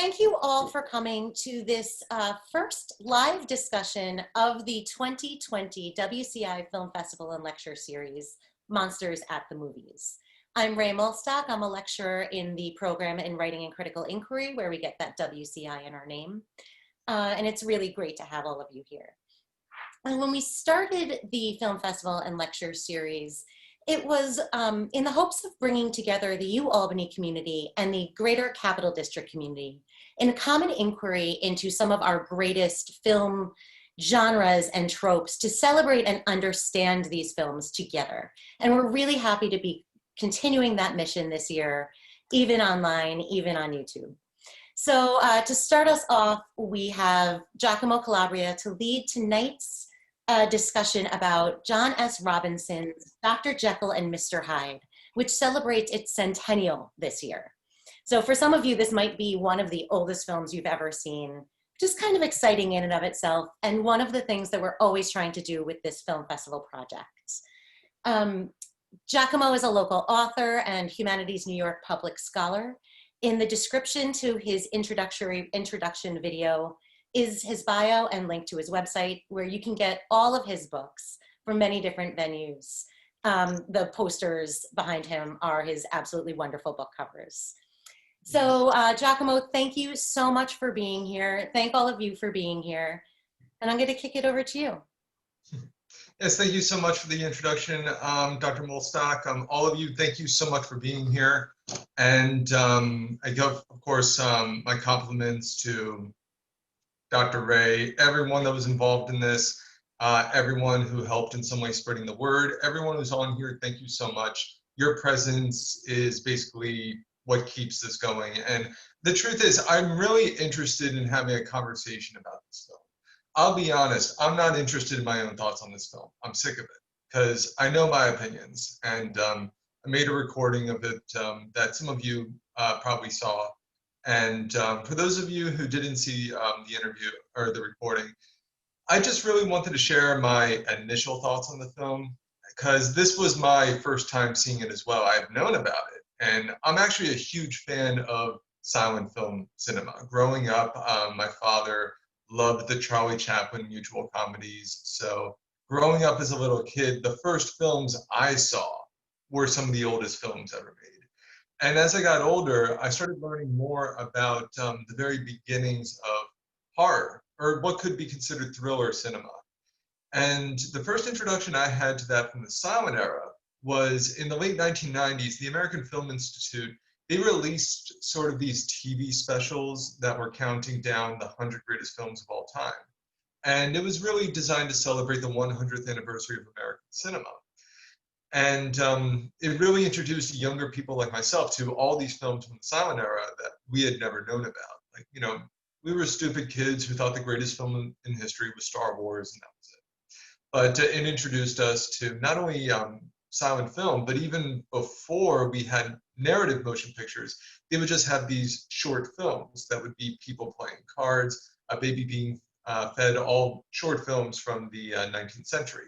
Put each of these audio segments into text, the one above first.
thank you all for coming to this first live discussion of the 2020 WCI Film Festival and Lecture Series, Monsters at the Movies. I'm Ray Mulstock. I'm a lecturer in the program in Writing and Critical Inquiry, where we get that WCI in our name. And it's really great to have all of you here. And when we started the Film Festival and Lecture Series, it was in the hopes of bringing together the UAlbany community and the greater Capital District community in a common inquiry into some of our greatest film genres and tropes to celebrate and understand these films together. And we're really happy to be continuing that mission this year, even online, even on YouTube. So to start us off, we have Giacomo Calabria to lead tonight's discussion about John S. Robinson's Dr. Jekyll and Mr. Hyde, which celebrates its centennial this year. So for some of you, this might be one of the oldest films you've ever seen, just kind of exciting in and of itself, and one of the things that we're always trying to do with this film festival project. Giacomo is a local author and Humanities New York public scholar. In the description to his introduction video is his bio and link to his website, where you can get all of his books from many different venues. The posters behind him are his absolutely wonderful book covers. So Giacomo, thank you so much for being here. Thank all of you for being here. And I'm going to kick it over to you. Yes, thank you so much for the introduction, Dr. Mulstock. All of you, thank you so much for being here. And I give, of course, my compliments to Dr. Ray, everyone that was involved in this, everyone who helped in some way spreading the word, everyone who's on here, thank you so much. Your presence is basically what keeps this going. And the truth is, I'm really interested in having a conversation about this film. I'll be honest, I'm not interested in my own thoughts on this film. I'm sick of it because I know my opinions. And I made a recording of it that some of you probably saw. And for those of you who didn't see the interview or the recording, I just really wanted to share my initial thoughts on the film because this was my first time seeing it as well. I've known about it, and I'm actually a huge fan of silent film cinema. Growing up, my father loved the Charlie Chaplin mutual comedies. So growing up as a little kid, the first films I saw were some of the oldest films ever made. And as I got older, I started learning more about the very beginnings of horror, or what could be considered thriller cinema. And the first introduction I had to that from the silent era was in the late 1990s, the American Film Institute, they released sort of these TV specials that were counting down the 100 greatest films of all time. And it was really designed to celebrate the 100th anniversary of American cinema. And it really introduced younger people like myself to all these films from the silent era that we had never known about. Like, you know, we were stupid kids who thought the greatest film in history was Star Wars, and that was it. But it introduced us to not only silent film, but even before we had narrative motion pictures, they would just have these short films that would be people playing cards, a baby being fed, all short films from the 19th century.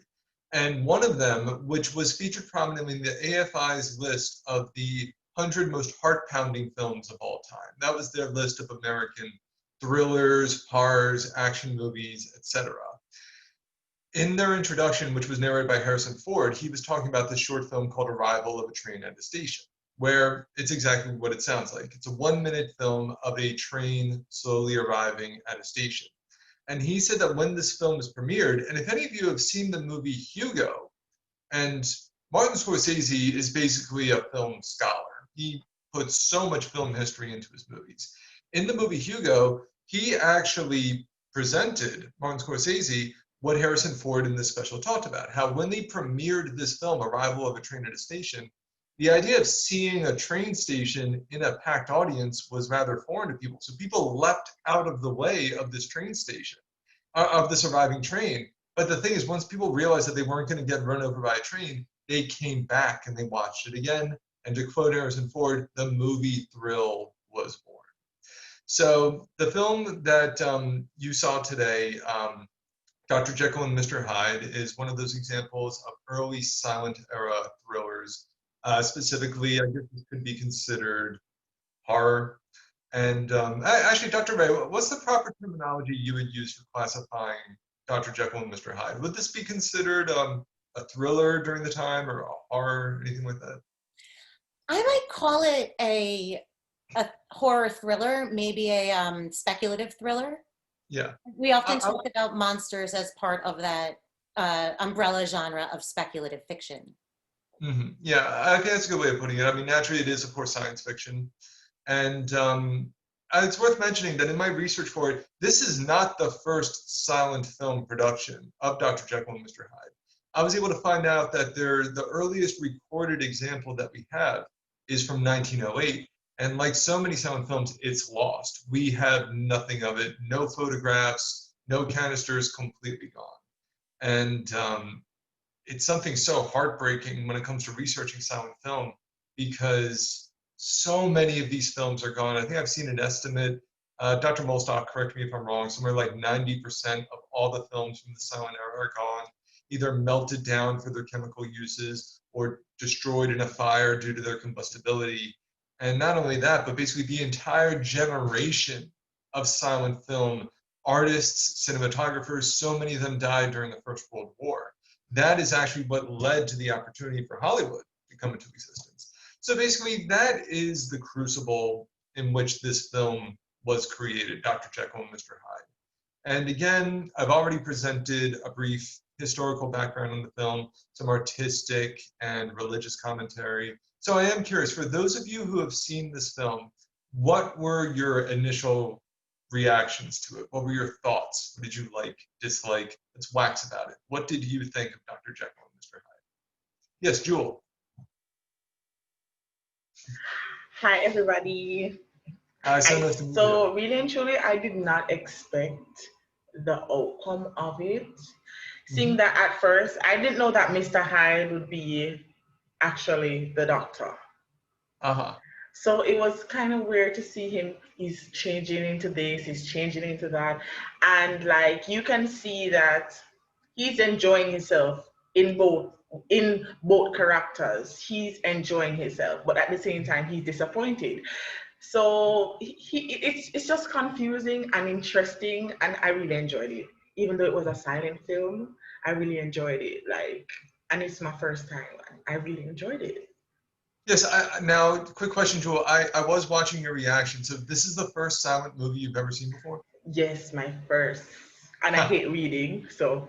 And one of them, which was featured prominently in the AFI's list of the 100 most heart-pounding films of all time. That was their list of American thrillers, horrors, action movies, etc. In their introduction, which was narrated by Harrison Ford, he was talking about this short film called Arrival of a Train at a Station, where it's exactly what it sounds like. It's a 1-minute film of a train slowly arriving at a station. And he said that when this film was premiered, and if any of you have seen the movie Hugo, and Martin Scorsese is basically a film scholar. He puts so much film history into his movies. In the movie Hugo, he actually presented, Martin Scorsese, what Harrison Ford in this special talked about, how when they premiered this film, Arrival of a Train at a Station, the idea of seeing a train station in a packed audience was rather foreign to people. So people leapt out of the way of this train station, of this arriving train. But the thing is, once people realized that they weren't going to get run over by a train, they came back and they watched it again. And to quote Harrison Ford, the movie thrill was born. So the film that you saw today, Dr. Jekyll and Mr. Hyde, is one of those examples of early silent era thrillers. Specifically, I guess this could be considered horror. And actually, Dr. Ray, what's the proper terminology you would use for classifying Dr. Jekyll and Mr. Hyde? Would this be considered a thriller during the time, or a horror, anything like that? I might call it a horror thriller, maybe a speculative thriller. Yeah. We often I, talk about monsters as part of that umbrella genre of speculative fiction. Yeah, I think that's a good way of putting it. I mean, naturally, it is, of course, science fiction. And it's worth mentioning that in my research for it, this is not the first silent film production of Dr. Jekyll and Mr. Hyde. I was able to find out that the earliest recorded example that we have is from 1908. And like so many silent films, it's lost. We have nothing of it, no photographs, no canisters, completely gone. And it's something so heartbreaking when it comes to researching silent film because so many of these films are gone. I think I've seen an estimate, Dr. Molstock, correct me if I'm wrong, somewhere like 90% of all the films from the silent era are gone, either melted down for their chemical uses or destroyed in a fire due to their combustibility. And not only that, but basically the entire generation of silent film artists, cinematographers, so many of them died during the First World War. That is actually what led to the opportunity for Hollywood to come into existence. So basically, that is the crucible in which this film was created, Dr. Jekyll and Mr. Hyde. And again, I've already presented a brief historical background on the film, some artistic and religious commentary. So I am curious, for those of you who have seen this film, what were your initial reactions to it? What were your thoughts? What did you like, dislike? Let's wax about it. What did you think of Dr. Jekyll and Mr. Hyde? Yes, Jewel. Hi, everybody. So nice to meet you. So really and truly, I did not expect the outcome of it. Seeing that at first, I didn't know that Mr. Hyde would be actually the doctor. Uh-huh. So it was kind of weird to see him. He's changing into this, he's changing into that. And like you can see that he's enjoying himself in both characters. He's enjoying himself, but at the same time he's disappointed. So it's just confusing and interesting, and I really enjoyed it. Even though it was a silent film, I really enjoyed it. And it's my first time. I really enjoyed it. Yes, now, quick question, Jewel. I was watching your reaction. So this is the first silent movie you've ever seen before? Yes, my first. And I hate reading, so.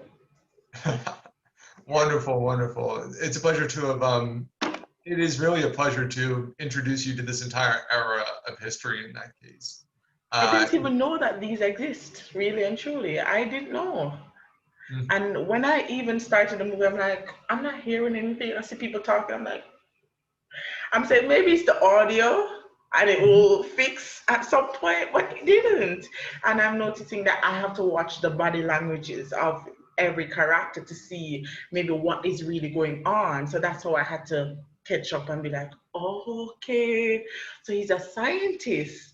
Wonderful, wonderful. It's a pleasure to have, it is really a pleasure to introduce you to this entire era of history in that case. I didn't even know that these exist, really and truly. I didn't know. And when I even started the movie, I'm like, I'm not hearing anything. I see people talking. I'm saying maybe it's the audio and it will fix at some point, but it didn't. And I'm noticing that I have to watch the body languages of every character to see maybe what is really going on. So that's how I had to catch up and be like, oh, okay, so he's a scientist.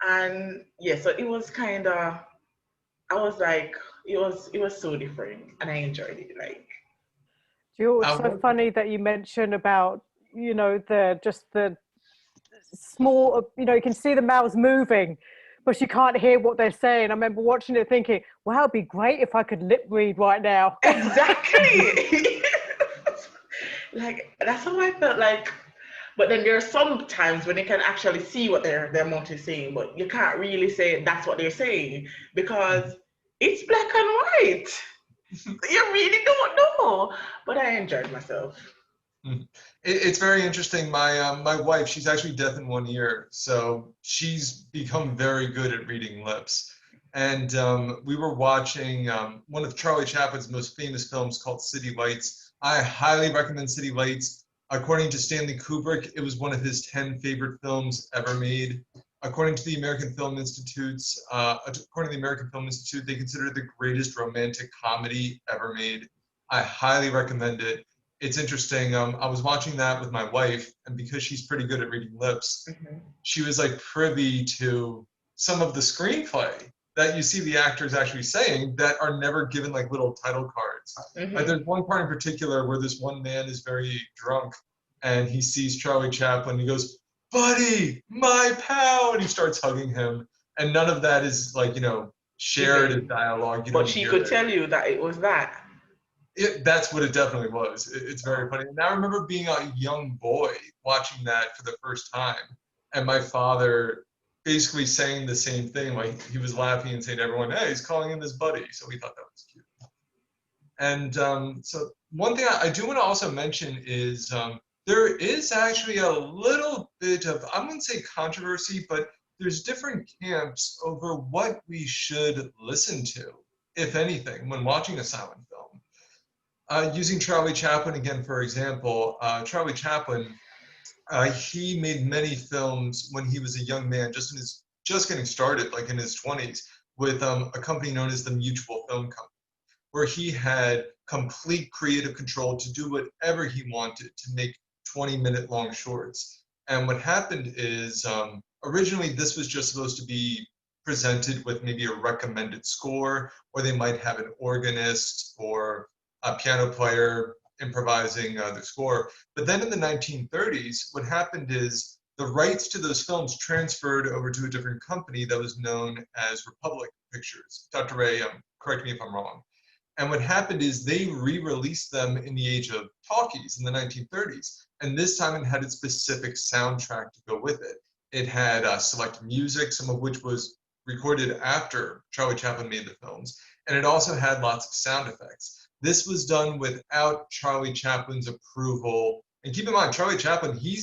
And yeah, so it was kind of, I was like, it was so different, and I enjoyed it. Like, Jill, it's so funny that you mentioned about, the small, you can see the mouths moving, but you can't hear what they're saying. I remember watching it thinking, wow, it'd be great if I could lip read right now. Exactly. Like, that's how I felt like. But then there are some times when you can actually see what their mouth is saying, but you can't really say that's what they're saying because it's black and white. You really don't know. But I enjoyed myself. It's very interesting. My wife, she's actually deaf in one ear, so she's become very good at reading lips. And we were watching one of Charlie Chaplin's most famous films called City Lights. I highly recommend City Lights. According to Stanley Kubrick, it was one of his 10 favorite films ever made. According to the American Film Institute, they consider it the greatest romantic comedy ever made. I highly recommend it. It's interesting. I was watching that with my wife, and because she's pretty good at reading lips, she was like privy to some of the screenplay that you see the actors actually saying that are never given like little title cards. Like there's one part in particular where this one man is very drunk and he sees Charlie Chaplin. He goes, buddy, my pal, and he starts hugging him. And none of that is like, shared in dialogue. You But don't she hear could it. tell you that it was that. That's what it definitely was. It's very funny. And I remember being a young boy watching that for the first time, and my father basically saying the same thing. Like he was laughing and saying to everyone, "Hey, he's calling him his buddy." So we thought that was cute. And so one thing I do want to also mention is there is actually a little bit of, I wouldn't say controversy, but there's different camps over what we should listen to, if anything, when watching a silent film. Using Charlie Chaplin again, for example, Charlie Chaplin, he made many films when he was a young man, just getting started, like in his 20s, with a company known as the Mutual Film Company, where he had complete creative control to do whatever he wanted to make 20-minute long shorts. And what happened is originally this was just supposed to be presented with maybe a recommended score, or they might have an organist or a piano player improvising the score. But then in the 1930s, what happened is the rights to those films transferred over to a different company that was known as Republic Pictures. Dr. Ray, correct me if I'm wrong. And what happened is they re-released them in the age of talkies in the 1930s. And this time it had a specific soundtrack to go with it. It had select music, some of which was recorded after Charlie Chaplin made the films. And it also had lots of sound effects. This was done without Charlie Chaplin's approval. And keep in mind, Charlie Chaplin, he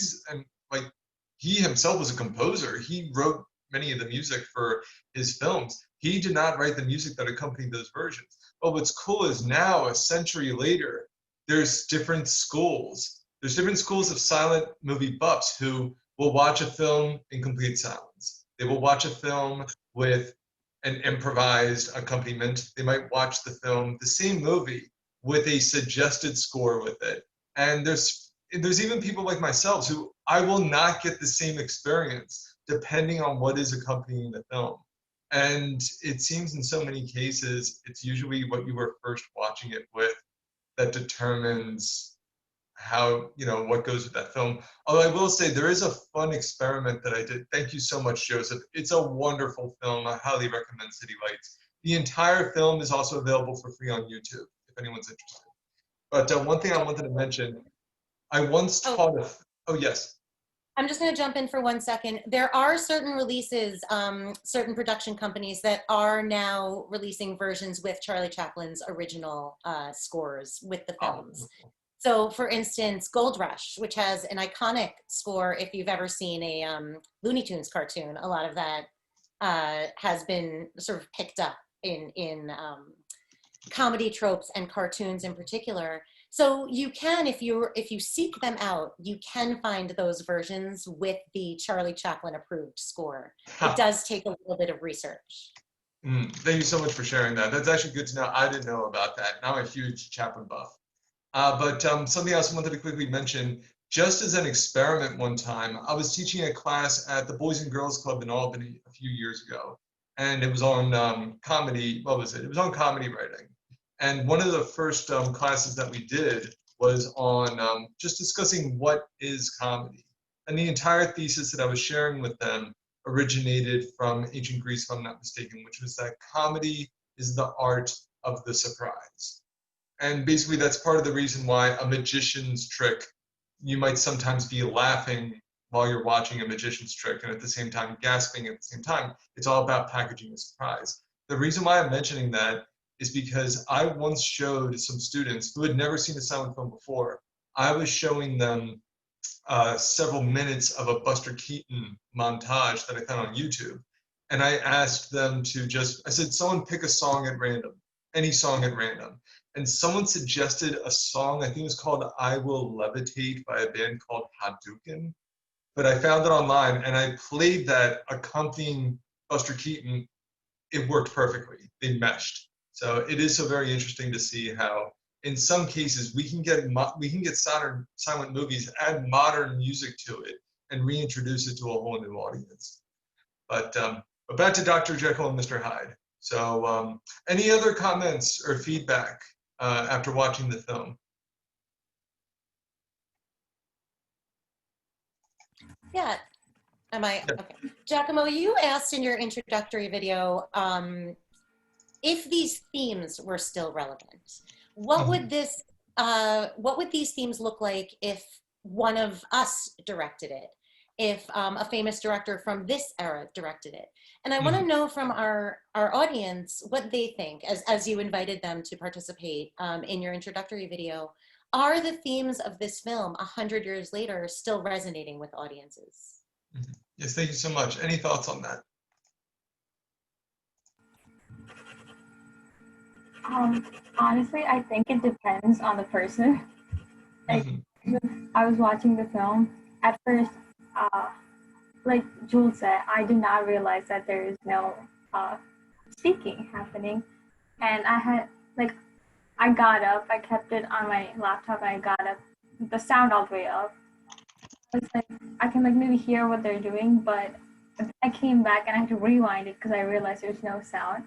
himself was a composer. He wrote many of the music for his films. He did not write the music that accompanied those versions. But what's cool is now, a century later, there's different schools. There's different schools of silent movie buffs who will watch a film in complete silence. They will watch a film with an improvised accompaniment. They might watch the film, the same movie, with a suggested score with it. And there's even people like myself who I will not get the same experience depending on what is accompanying the film. And it seems in so many cases, it's usually what you were first watching it with that determines how, what goes with that film. Although I will say there is a fun experiment that I did. Thank you so much, Joseph. It's a wonderful film. I highly recommend City Lights. The entire film is also available for free on YouTube, if anyone's interested. But one thing I wanted to mention, I once taught oh yes. I'm just going to jump in for 1 second. There are certain releases, certain production companies that are now releasing versions with Charlie Chaplin's original scores with the films. Oh. So for instance, Gold Rush, which has an iconic score, if you've ever seen a Looney Tunes cartoon, a lot of that has been sort of picked up in comedy tropes and cartoons in particular. So you can, if you seek them out, you can find those versions with the Charlie Chaplin approved score. It does take a little bit of research. Thank you so much for sharing that. That's actually good to know. I didn't know about that. Now I'm a huge Chaplin buff. But something else I wanted to quickly mention, just as an experiment one time, I was teaching a class at the Boys and Girls Club in Albany a few years ago. And it was on comedy, what was it? It was on comedy writing. And one of the first classes that we did was on just discussing what is comedy. And the entire thesis that I was sharing with them originated from ancient Greece, if I'm not mistaken, which was that comedy is the art of the surprise. And basically that's part of the reason why a magician's trick, you might sometimes be laughing while you're watching a magician's trick and at the same time gasping at the same time. It's all about packaging a surprise. The reason why I'm mentioning that is because I once showed some students who had never seen a silent film before, I was showing them several minutes of a Buster Keaton montage that I found on YouTube. And I asked them to I said, someone pick a song at random, any song at random. And someone suggested a song, I think it was called I Will Levitate by a band called Hadouken. But I found it online and I played that accompanying Buster Keaton. It worked perfectly. They meshed. So it is so very interesting to see how, in some cases, we can get silent movies, add modern music to it, and reintroduce it to a whole new audience. But back to Dr. Jekyll and Mr. Hyde. So any other comments or feedback after watching the film? Yeah, Am I? Yeah. Okay. Giacomo, you asked in your introductory video if these themes were still relevant. What would what would these themes look like if one of us directed it? If a famous director from this era directed it? And I want to know from our audience what they think as you invited them to participate in your introductory video. Are the themes of this film 100 years later still resonating with audiences? Yes, thank you so much. Any thoughts on that? Honestly, I think it depends on the person. Like, I was watching the film. At first, like Jules said, I did not realize that there is no speaking happening. And I got up, I kept it on my laptop, and I got up, the sound all the way up. It's like, I can like maybe hear what they're doing, but I came back and I had to rewind it because I realized there's no sound.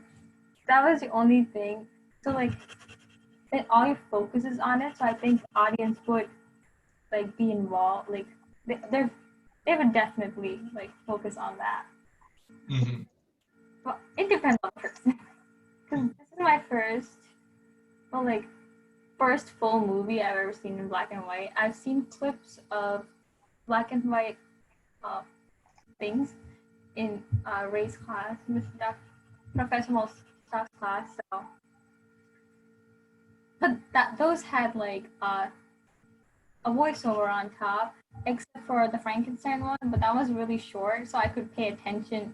That was the only thing. So like, then all your focus is on it. So I think audience would like be involved. Like they would definitely like focus on that. Well, it depends on the person. Because this is my first full movie I've ever seen in black and white. I've seen clips of black and white things in race class, Professor Mostak's class. So, but those had like a voiceover on top, except for the Frankenstein one. But that was really short, so I could pay attention.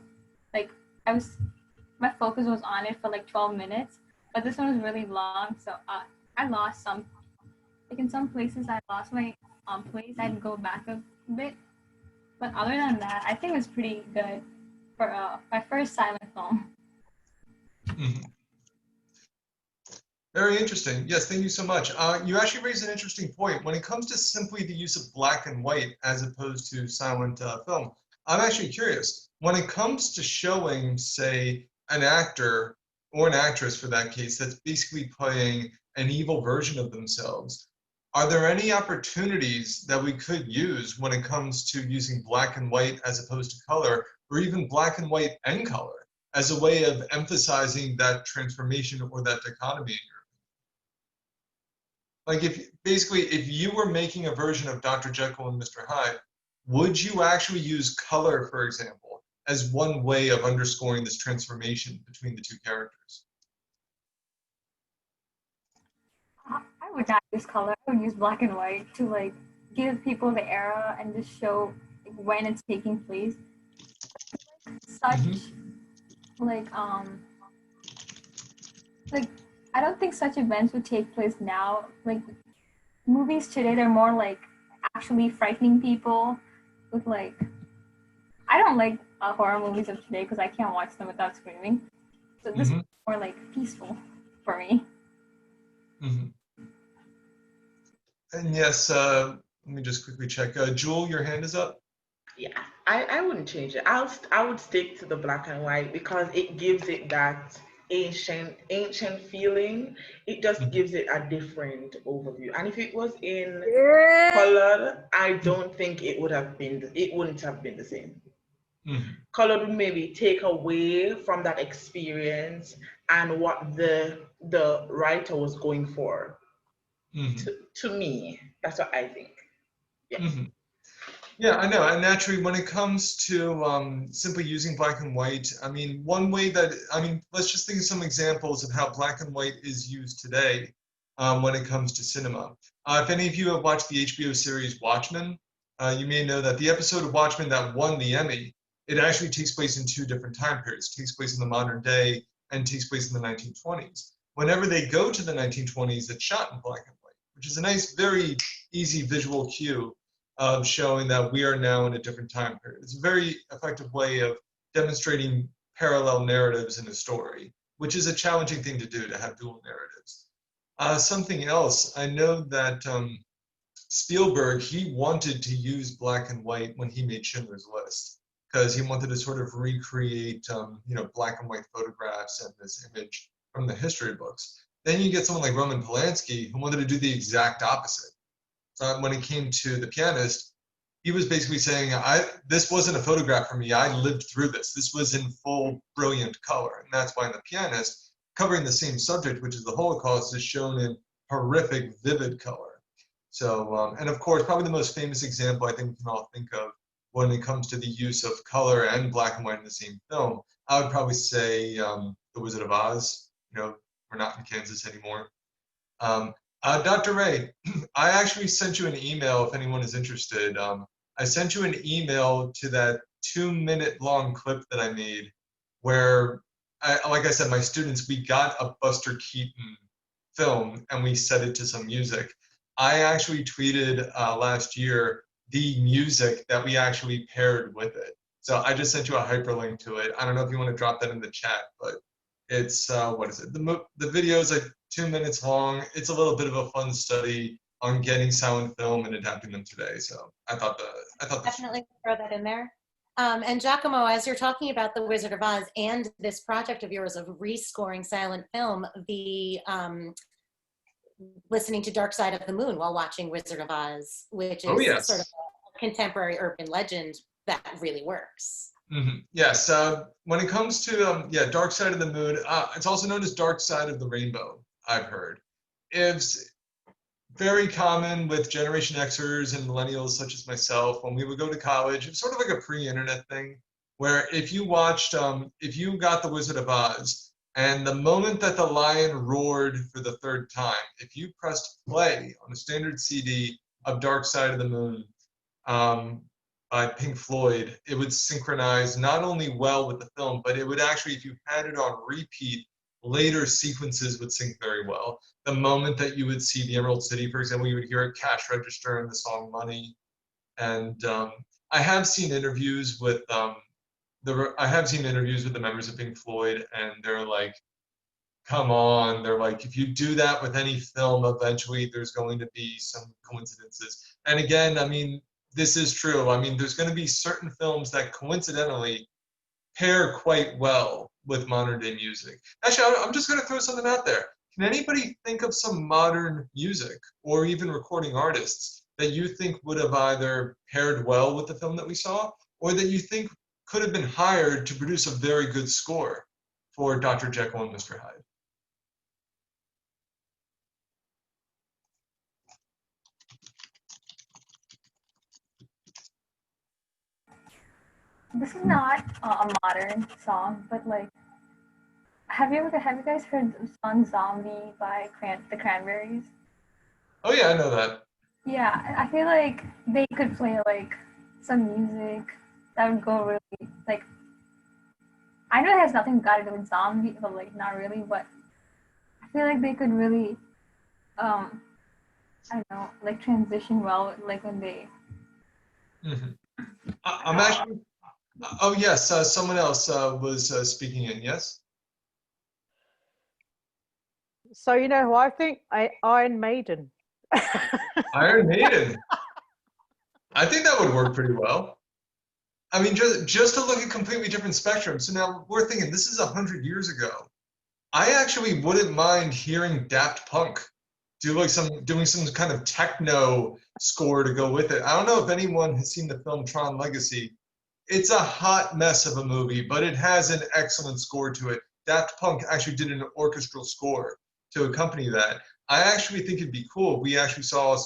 Like my focus was on it for like 12 minutes. But this one was really long, so I lost some. Like in some places, I lost my place. I had to go back a bit. But other than that, I think it was pretty good for my first silent film. Very interesting. Yes, thank you so much. You actually raised an interesting point. When it comes to simply the use of black and white as opposed to silent film, I'm actually curious. When it comes to showing, say, an actor or an actress for that case that's basically playing an evil version of themselves, are there any opportunities that we could use when it comes to using black and white as opposed to color, or even black and white and color, as a way of emphasizing that transformation or that dichotomy? Like if you were making a version of Dr. Jekyll and Mr. Hyde, would you actually use color, for example, as one way of underscoring this transformation between the two characters? I would not use color. I would use black and white to like give people the era and just show when it's taking place. Like I don't think such events would take place now. Like movies today, they're more like actually frightening people with like. I don't like horror movies of today because I can't watch them without screaming. So this is more like peaceful for me. And yes, let me just quickly check. Jewel, your hand is up. Yeah, I wouldn't change it. I would stick to the black and white because it gives it that ancient feeling. It just gives it a different overview. And if it was in color, I don't think it wouldn't have been the same. Color would maybe take away from that experience and what the writer was going for. To me, that's what I think. Yeah. Yeah, I know. And naturally, when it comes to simply using black and white, I mean, one way that, let's just think of some examples of how black and white is used today when it comes to cinema. If any of you have watched the HBO series Watchmen, you may know that the episode of Watchmen that won the Emmy, it actually takes place in two different time periods. It takes place in the modern day and takes place in the 1920s. Whenever they go to the 1920s, it's shot in black and white, which is a nice, very easy visual cue of showing that we are now in a different time period. It's a very effective way of demonstrating parallel narratives in a story, which is a challenging thing to do, to have dual narratives. Something else, I know that Spielberg, he wanted to use black and white when he made Schindler's List, because he wanted to sort of recreate, black and white photographs and this image from the history books. Then you get someone like Roman Polanski, who wanted to do the exact opposite. When it came to The Pianist, he was basically saying, this wasn't a photograph for me. I lived through this. This was in full, brilliant color. And that's why in The Pianist, covering the same subject, which is the Holocaust, is shown in horrific, vivid color. So, and of course, probably the most famous example I think we can all think of when it comes to the use of color and black and white in the same film, I would probably say The Wizard of Oz. You know, we're not in Kansas anymore. Dr. Ray, I actually sent you an email if anyone is interested. I sent you an email to that 2-minute long clip that I made where, like I said, my students, we got a Buster Keaton film and we set it to some music. I actually tweeted last year the music that we actually paired with it. So I just sent you a hyperlink to it. I don't know if you want to drop that in the chat, but it's, what is it? The video is like 2 minutes long. It's a little bit of a fun study on getting silent film and adapting them today. So I thought definitely throw that in there. And Giacomo, as you're talking about The Wizard of Oz and this project of yours of rescoring silent film, the listening to Dark Side of the Moon while watching Wizard of Oz, which is sort of a contemporary urban legend that really works. Mm-hmm. Yes, when it comes to Dark Side of the Moon, it's also known as Dark Side of the Rainbow, I've heard. It's very common with Generation Xers and millennials such as myself. When we would go to college, it's sort of like a pre-internet thing, where if you watched, if you got The Wizard of Oz, and the moment that the lion roared for the 3rd time, if you pressed play on a standard CD of Dark Side of the Moon by Pink Floyd, it would synchronize not only well with the film, but it would actually, if you had it on repeat, later sequences would sync very well. The moment that you would see the Emerald City, for example, you would hear a cash register in the song Money. And I have seen interviews with the members of Pink Floyd, and they're like, come on, they're like, if you do that with any film, eventually there's going to be some coincidences. And again, I mean, this is true. I mean, there's going to be certain films that coincidentally pair quite well with modern day music. Actually, I'm just going to throw something out there. Can anybody think of some modern music or even recording artists that you think would have either paired well with the film that we saw, or that you think could have been hired to produce a very good score for Dr. Jekyll and Mr. Hyde? This is not a modern song, but like, have you guys heard the song "Zombie" by the Cranberries? Oh yeah, I know that. Yeah, I feel like they could play like some music that would go really like. I know it has nothing got to do with zombie, but like not really. But I feel like they could really, I don't know, like transition well, like when they. Mm-hmm. I'm actually. Oh yes, someone else was speaking in. Yes. So you know who I think? Iron Maiden. Iron Maiden. I think that would work pretty well. I mean, just to look at completely different spectrums. So now we're thinking this is 100 years ago. I actually wouldn't mind hearing Daft Punk doing some kind of techno score to go with it. I don't know if anyone has seen the film Tron Legacy. It's a hot mess of a movie, but it has an excellent score to it. Daft Punk actually did an orchestral score to accompany that. I actually think it'd be cool if we actually saw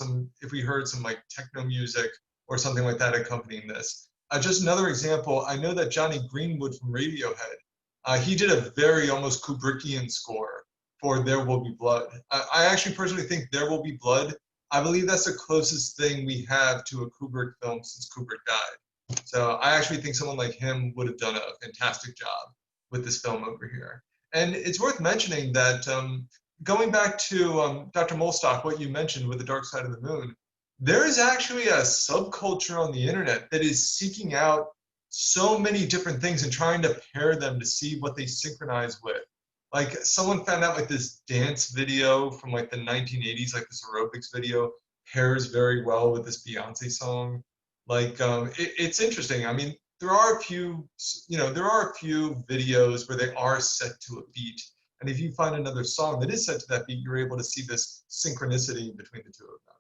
if we heard some like techno music or something like that accompanying this. Just another example, I know that Johnny Greenwood from Radiohead, he did a very almost Kubrickian score for There Will Be Blood. I actually personally think There Will Be Blood, I believe that's the closest thing we have to a Kubrick film since Kubrick died. So I actually think someone like him would have done a fantastic job with this film over here. And it's worth mentioning that going back to Dr. Molstock, what you mentioned with The Dark Side of the Moon, there is actually a subculture on the internet that is seeking out so many different things and trying to pair them to see what they synchronize with. Like someone found out like this dance video from like the 1980s, like this aerobics video pairs very well with this Beyonce song. Like it's interesting. I mean, there are a few videos where they are set to a beat. And if you find another song that is set to that beat, you're able to see this synchronicity between the two of them.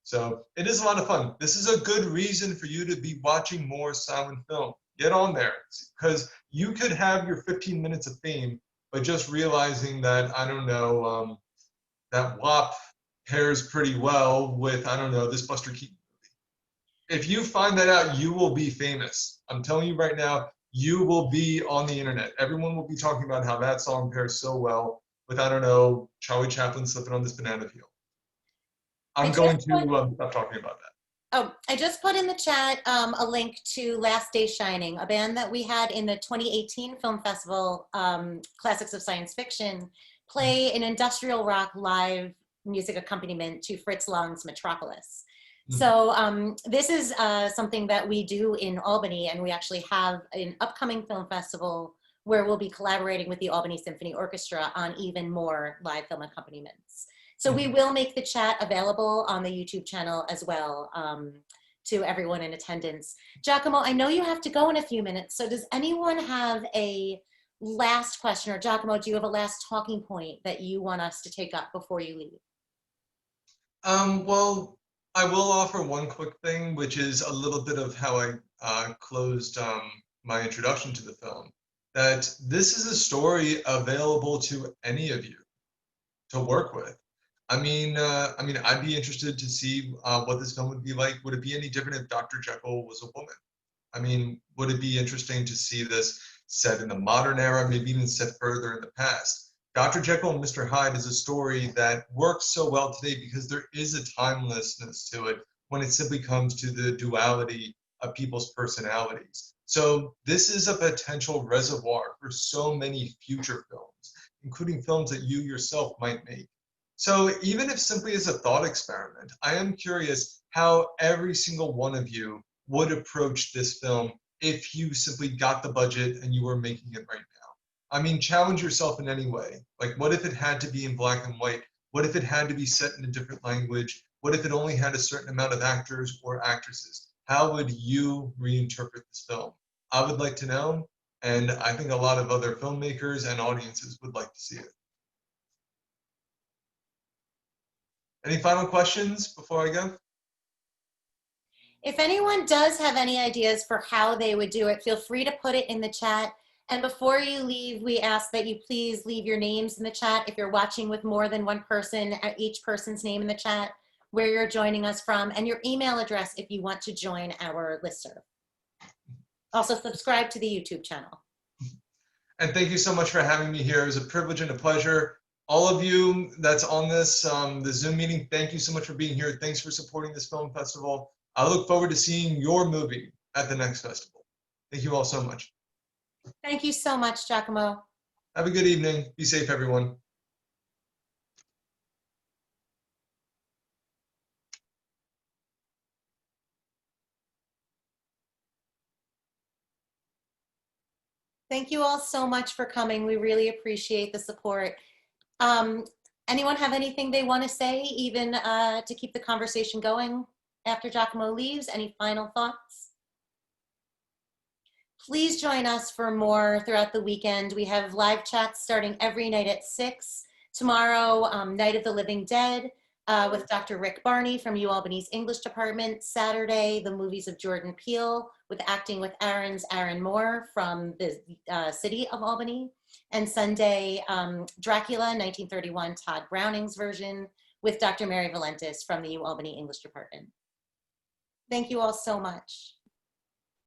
So it is a lot of fun. This is a good reason for you to be watching more silent film. Get on there, because you could have your 15 minutes of fame by just realizing that, I don't know, that WAP pairs pretty well with, I don't know, this Buster Keaton movie. If you find that out, you will be famous. I'm telling you right now, you will be on the internet. Everyone will be talking about how that song pairs so well with, I don't know, Charlie Chaplin slipping on this banana peel. I'm going to stop talking about that. Oh, I just put in the chat a link to Last Day Shining, a band that we had in the 2018 Film Festival, Classics of Science Fiction, play an industrial rock live music accompaniment to Fritz Lang's Metropolis. So this is something that we do in Albany, and we actually have an upcoming film festival where we'll be collaborating with the Albany Symphony Orchestra on even more live film accompaniments. So we will make the chat available on the YouTube channel as well to everyone in attendance. Giacomo, I know you have to go in a few minutes, so does anyone have a last question? Or Giacomo, do you have a last talking point that you want us to take up before you leave? Well, I will offer one quick thing, which is a little bit of how I closed my introduction to the film. That this is a story available to any of you to work with. I mean, I'd be interested to see what this film would be like. Would it be any different if Dr. Jekyll was a woman? I mean, would it be interesting to see this set in the modern era, maybe even set further in the past? Dr. Jekyll and Mr. Hyde is a story that works so well today because there is a timelessness to it when it simply comes to the duality of people's personalities. So this is a potential reservoir for so many future films, including films that you yourself might make. So even if simply as a thought experiment, I am curious how every single one of you would approach this film if you simply got the budget and you were making it right now. I mean, challenge yourself in any way. Like, what if it had to be in black and white? What if it had to be set in a different language? What if it only had a certain amount of actors or actresses? How would you reinterpret this film? I would like to know, and I think a lot of other filmmakers and audiences would like to see it. Any final questions before I go? If anyone does have any ideas for how they would do it, feel free to put it in the chat. And before you leave, we ask that you please leave your names in the chat. If you're watching with more than one person, each person's name in the chat, where you're joining us from, and your email address if you want to join our listserv. Also, subscribe to the YouTube channel. And thank you so much for having me here. It was a privilege and a pleasure. All of you that's on this the Zoom meeting, thank you so much for being here. Thanks for supporting this film festival. I look forward to seeing your movie at the next festival. Thank you all so much. Thank you so much, Giacomo. Have a good evening. Be safe, everyone. Thank you all so much for coming. We really appreciate the support. Anyone have anything they want to say, even to keep the conversation going after Giacomo leaves? Any final thoughts? Please join us for more throughout the weekend. We have live chats starting every night at 6. Tomorrow, Night of the Living Dead with Dr. Rick Barney from UAlbany's English department. Saturday, the movies of Jordan Peele with Acting with Aaron Moore from the city of Albany. And Sunday, Dracula, 1931, Todd Browning's version with Dr. Mary Valentis from the UAlbany English department. Thank you all so much.